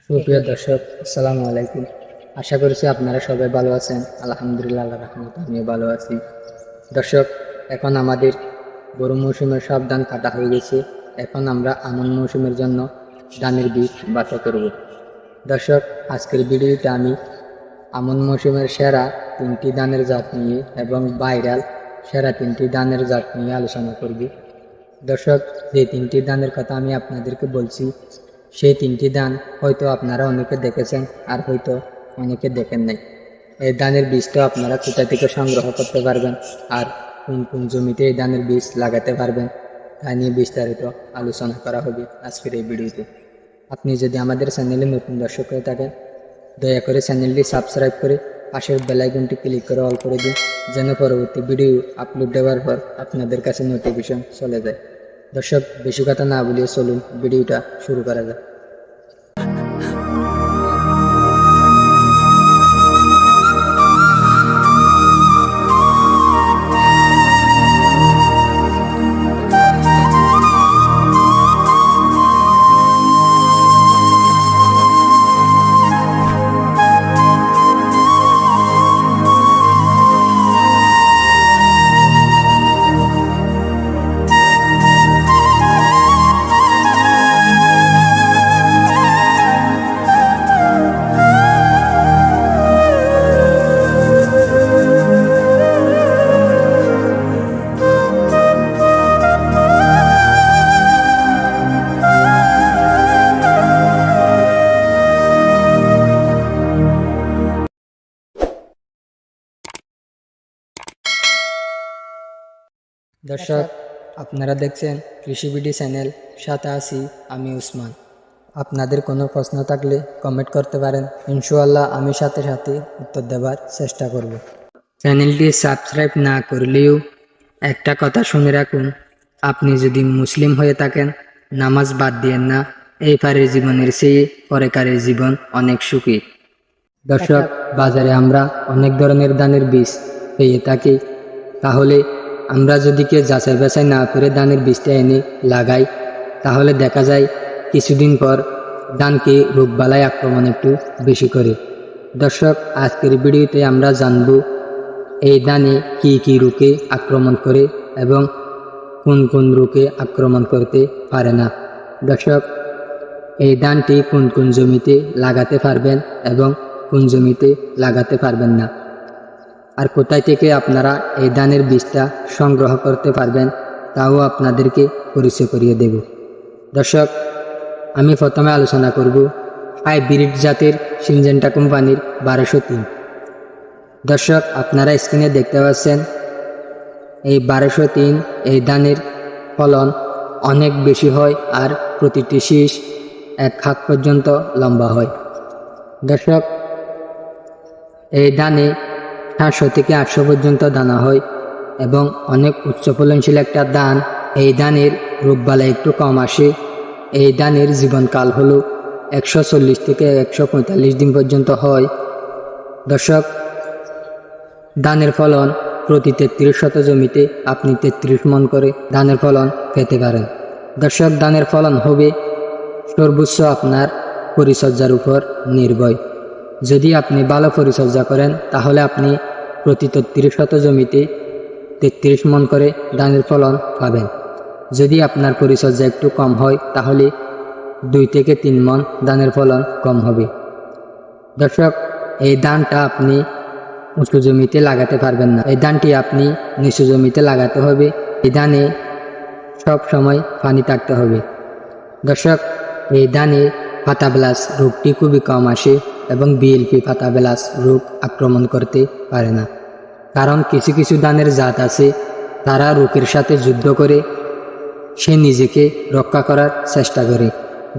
সুপ্রিয় দর্শক, আসসালামু আলাইকুম। আশা করছি আপনারা সবাই ভালো আছেন। আলহামদুলিল্লাহ, আল্লাহর রহমতে আমিও ভালো আছি। দর্শক, এখন আমাদের গরম মৌসুমের সব ধান কাটা হয়ে গেছে। এখন আমরা আমন মৌসুমের জন্য ধানের বীজ বাছা করব। দর্শক, আজকের ভিডিওতে আমি আমন মৌসুমের সেরা 3টি ধানের জাত নিয়ে এবং ভাইরাল সেরা 3টি ধানের জাত নিয়ে আলোচনা করব। দর্শক, যে 3টি ধানের কথা আমি আপনাদেরকে বলছি, সেই 3টি ধান হয়তো আপনারা অনেকে দেখেছেন আর হয়তো অনেকে দেখেন নাই। এই ধানের বীজটা আপনারা কোথা থেকে সংগ্রহ করতে পারবেন আর কোন কোন জমিতে এই ধানের বীজ লাগাতে পারবেন তা নিয়ে বিস্তারিত আলোচনা করা হবে আজকের এই ভিডিওতে। আপনি যদি আমাদের চ্যানেলে নতুন দর্শক হয়ে থাকেন, দয়া করে চ্যানেলটি সাবস্ক্রাইব করে পাশের বেল আইকনটি ক্লিক করে অল করে দিন, যেন পরবর্তী ভিডিও আপলোড দেওয়ার পর আপনাদের কাছে নোটিফিকেশন চলে যায়। দর্শক, বেশি কথা না বলিয়ে চলুন ভিডিওটা শুরু করা যাক। দর্শক, আপনারা দেখছেন কৃষিবিডি চ্যানেল, সাথে আছি আমি উসমান। আপনাদের কোনো প্রশ্ন থাকলে কমেন্ট করতে পারেন, ইনশাআল্লাহ আমি সাথে সাথে উত্তর দেওয়ার চেষ্টা করব। চ্যানেলটি সাবস্ক্রাইব না করলেও একটা কথা শুনে রাখুন, আপনি যদি মুসলিম হয়ে থাকেন নামাজ বাদ দিয়েন না। এই পারের জীবনের চেয়ে পরেকারের জীবন অনেক সুখী। দর্শক, বাজারে আমরা অনেক ধরনের ধানের বীজ পেয়ে থাকি, তাহলে আমরা যদি কেউ যাচাই বাছাই না করে ধানের বীজটা এনে লাগাই, তাহলে দেখা যায় কিছুদিন পর ধানকে রোগবালাই আক্রমণ একটু বেশি করে। দর্শক, আজকের ভিডিওতে আমরা জানব এই ধানে কি কি রোগে আক্রমণ করে এবং কোন কোন রোগে আক্রমণ করতে পারে না। দর্শক, এই ধানটি কোন কোন জমিতে লাগাতে পারবেন এবং কোন জমিতে লাগাতে পারবেন না, আর কোথায় থেকে আপনারা এই ধানের বীজটা সংগ্রহ করতে পারবেন তাও আপনাদেরকে পরিচয় করিয়ে দেব। দর্শক, আমি প্রথমে আলোচনা করব হাইব্রিড জাতের সিনজেন্টা কোম্পানির 1203। দর্শক, আপনারা স্ক্রিনে দেখতে পাচ্ছেন এই 1203 এই ধানের ফলন অনেক বেশি হয় আর প্রতিটি শীষ 1 হাত পর্যন্ত লম্বা হয়। দর্শক, এই ধানে 700 থেকে 800 পর্যন্ত দানা হয় এবং অনেক উচ্চ ফলনশীল একটা ধান। এই ধানের রোগবালাই একটু কম আসে। এই ধানের জীবনকাল হলো 140 থেকে 145 দিন পর্যন্ত হয়। দর্শক, ধানের ফলন প্রতি 33 শত জমিতে আপনি 33 মণ করে ধানের ফলন পেতে পারেন। দর্শক, ধানের ফলন হবে সর্বোচ্চ আপনার পরিচর্যার উপর নির্ভর। যদি আপনি ভালো পরিচর্যা করেন তাহলে আপনি প্রতি 33 শত জমিতে 33 মণ করে ধানের ফলন পাবেন। যদি আপনার পরিচর্যা একটু কম হয় তাহলে 2 থেকে 3 মণ ধানের ফলন কম হবে। দর্শক, এই ধানটা আপনি উঁচু জমিতে লাগাতে পারবেন না, এই ধানটি আপনি নিচু জমিতে লাগাতে হবে। এই ধানে সব সময় পানি থাকতে হবে। দর্শক, এই ধানে পাতাবেলাস রোগটি খুবই কম আসে এবং বিএলপি পাতাবেলাস রোগ আক্রমণ করতে পারে না, কারণ কিছু কিছু ধানের জাত আছে তারা রোগের সাথে যুদ্ধ করে সে নিজেকে রক্ষা করার চেষ্টা করে।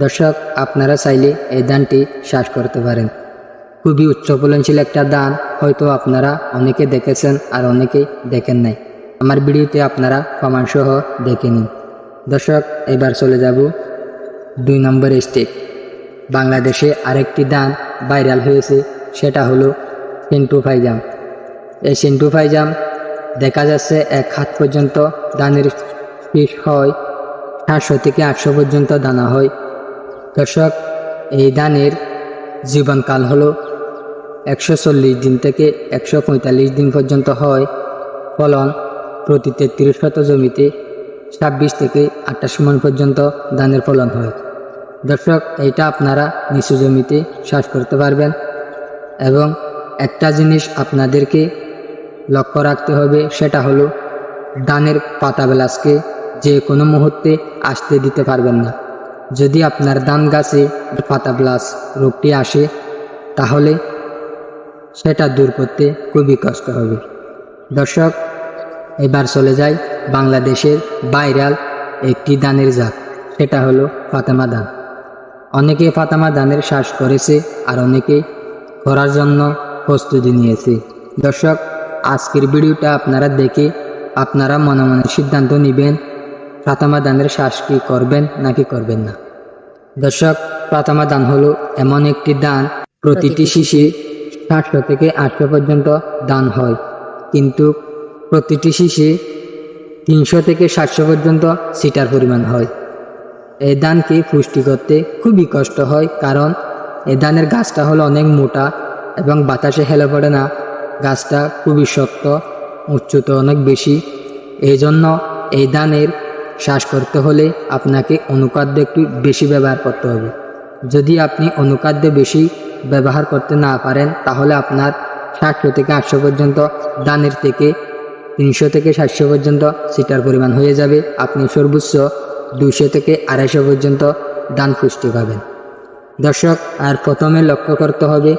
দর্শক, আপনারা চাইলে এই ধানটি চাষ করতে পারেন। খুবই উচ্চ ফলনশীল একটা ধান, হয়তো আপনারা অনেকে দেখেছেন আর অনেকে দেখেন নাই। আমার ভিডিওতে আপনারা প্রমাণ সহ দেখে নিন। দর্শক, এবার চলে যাব 2 নম্বর স্টেপ। বাংলাদেশে আরেকটি ধান ভাইরাল হয়েছে, সেটা হলো সিন্টু ফাইজাম। এই সিন্টু ফাইজাম দেখা যাচ্ছে 1 হাত পর্যন্ত ধানের শীষ হয়, 700 থেকে 800 পর্যন্ত দানা হয়। দর্শক, এই ধানের জীবনকাল হলো 140 দিন থেকে 145 দিন পর্যন্ত হয়। ফলন প্রতি 33 শত জমিতে 26 থেকে 28 মণ পর্যন্ত ধানের ফলন হয়। দর্শক, এইটা আপনারা নিচু জমিতে চাষ করতে পারবেন। এবং একটা জিনিস আপনাদেরকে লক্ষ্য রাখতে হবে, সেটা হলো ধানের পাতা ব্লাস্টকে যে কোনো মুহূর্তে আসতে দিতে পারবেন না। যদি আপনার ধান গাছে পাতা ব্লাস্ট রোগটি আসে তাহলে সেটা দূর করতে খুবই কষ্ট হবে। দর্শক, এবার চলে যাই বাংলাদেশের ভাইরাল একটি ধানের জাত, সেটা হলো ফাতেমা ধান। অনেকে ফাতেমা ধানের চাষ করেছে আর অনেকে করার জন্য প্রস্তুতি নিয়েছে। দর্শক, আজকের ভিডিওটা আপনারা দেখে আপনারা মনে মনে সিদ্ধান্ত নেবেন ফাতেমা ধানের চাষ কি করবেন নাকি করবেন না। দর্শক, ফাতেমা ধান হলো এমন একটি ধান, প্রতিটি শীষে 700 থেকে 800 পর্যন্ত ধান হয়, কিন্তু প্রতিটি শীষে 300 থেকে 700 পর্যন্ত সিটার পরিমাণ হয়। এই ধানকে পুষ্টি করতে খুবই কষ্ট হয়, কারণ এই ধানের গাছটা হলো অনেক মোটা এবং বাতাসে হেলে পড়ে না। গাছটা খুবই শক্ত, উচ্চতা অনেক বেশি। এই জন্য এই ধানের চাষ করতে হলে আপনাকে অনুখাদ্য একটু বেশি ব্যবহার করতে হবে। যদি আপনি অনুখাদ্য বেশি ব্যবহার করতে না পারেন তাহলে আপনার 700 থেকে 800 পর্যন্ত ধানের থেকে 300 থেকে 700 পর্যন্ত সিটার পরিমাণ হয়ে যাবে। আপনি সর্বোচ্চ 200 থেকে 250 পর্যন্ত ধান পুষ্টি পাবেন। দর্শক, আর প্রথমে লক্ষ্য করতে হবে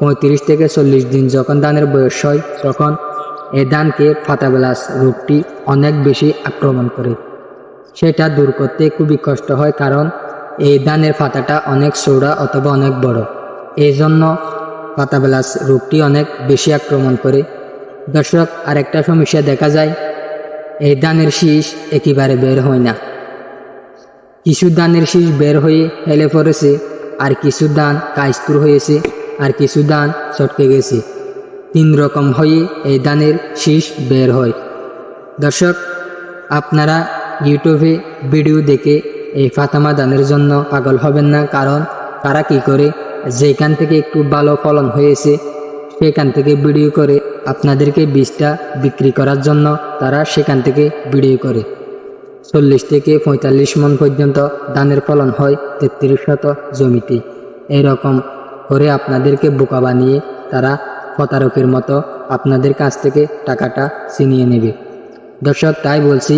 35 থেকে 40 দিন যখন ধানের বয়স হয় তখন এই ধানকে পাতা ব্লাস্ট রোগটি অনেক বেশি আক্রমণ করে। সেটা দূর করতে খুবই কষ্ট হয়, কারণ এই ধানের পাতাটা অনেক চৌড়া অথবা অনেক বড়। এই জন্য পাতা ব্লাস্ট রোগটি অনেক বেশি আক্রমণ করে। দর্শক, আরেকটা সমস্যা দেখা যায়, এই ধানের শীষ একেবারে বের হয় না। কিছু ধানের শীষ বের হয়ে হেলে পড়েছে, আর কিছু ধান কাইস্তুর হয়েছে, আর কিছু ধান চটকে গেছে। 3 রকম হয়ে এই ধানের শীষ বের হয়। দর্শক, আপনারা ইউটিউবে ভিডিও দেখে এই ফাতেমা ধানের জন্য পাগল হবেন না, কারণ তারা কি করে, যেখান থেকে একটু ভালো ফলন হয়েছে সেখান থেকে ভিডিও করে আপনাদেরকে বীজটা বিক্রি করার জন্য তারা সেখান থেকে ভিডিও করে। 40 থেকে 45 মণ পর্যন্ত ধানের ফলন হয় 33 শত জমিতে। এরকম করে আপনাদেরকে বোকা বানিয়ে তারা প্রতারকের মতো আপনাদের কাছ থেকে টাকাটা ছিনিয়ে নেবে। দর্শক, তাই বলছি,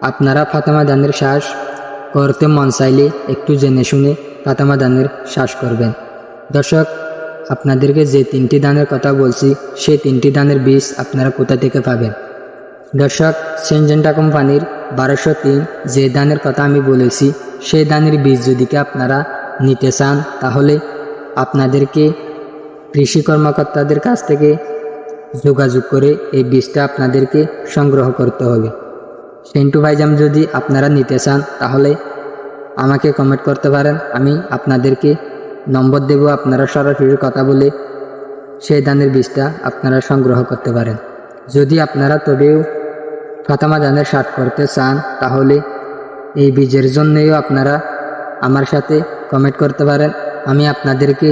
আপনারা ফাতেমা ধানের চাষ করতে মন চাইলে একটু জেনে শুনে ফাতেমা ধানের চাষ করবেন। দর্শক, আপনাদেরকে যে 3টি ধানের কথা বলছি সেই 3টি ধানের বীজ আপনারা কোথা থেকে পাবেন। দর্শক, সিনজেন্টা কোম্পানির 1203 যে ধানের কথা আমি বলেছি সেই ধানের বীজ যদি আপনারা নিতে চান তাহলে আপনাদেরকে কৃষি কর্মকর্তাদের কাছ থেকে যোগাযোগ করে এই বীজটা আপনাদেরকে সংগ্রহ করতে হবে। সেন্টু ভাইজাম যদি আপনারা নিতে চান তাহলে আমাকে কমেন্ট করতে পারেন, আমি আপনাদেরকে নম্বর দেব, আপনারা সরাসরি কথা বলে সেই ধানের বীজটা আপনারা সংগ্রহ করতে পারেন। যদি আপনারা তবেও ফাতেমা ধানের চাষ করতে চান তাহলে এই বীজের জন্যও আপনারা আমার সাথে কমেন্ট করতে পারেন, আমি আপনাদেরকে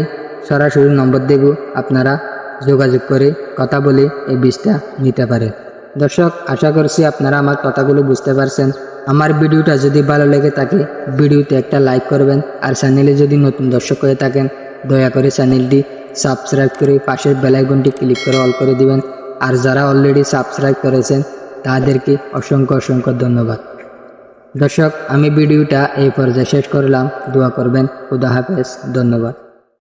সরাসরি নম্বর দেব, আপনারা যোগাযোগ করে কথা বলে এই বীজটা নিতে পারেন। দর্শক, আশা করছি আপনারা আমার কথাগুলো বুঝতে পারছেন। আমার ভিডিওটা যদি ভালো লেগে থাকে ভিডিওতে একটা লাইক করবেন, আর চ্যানেলে যদি নতুন দর্শক হয়ে থাকেন দয়া করে চ্যানেলটি সাবস্ক্রাইব করে পাশের বেল আইকনটি ক্লিক করে অল করে দিবেন। আর যারা অলরেডি সাবস্ক্রাইব করেছেন তাদেরকে অসংখ্য অসংখ্য ধন্যবাদ। দর্শক, আমি ভিডিওটা এই পর্যায়ে শেষ করলাম, দোয়া করবেন। খুদা হাফেজ, ধন্যবাদ।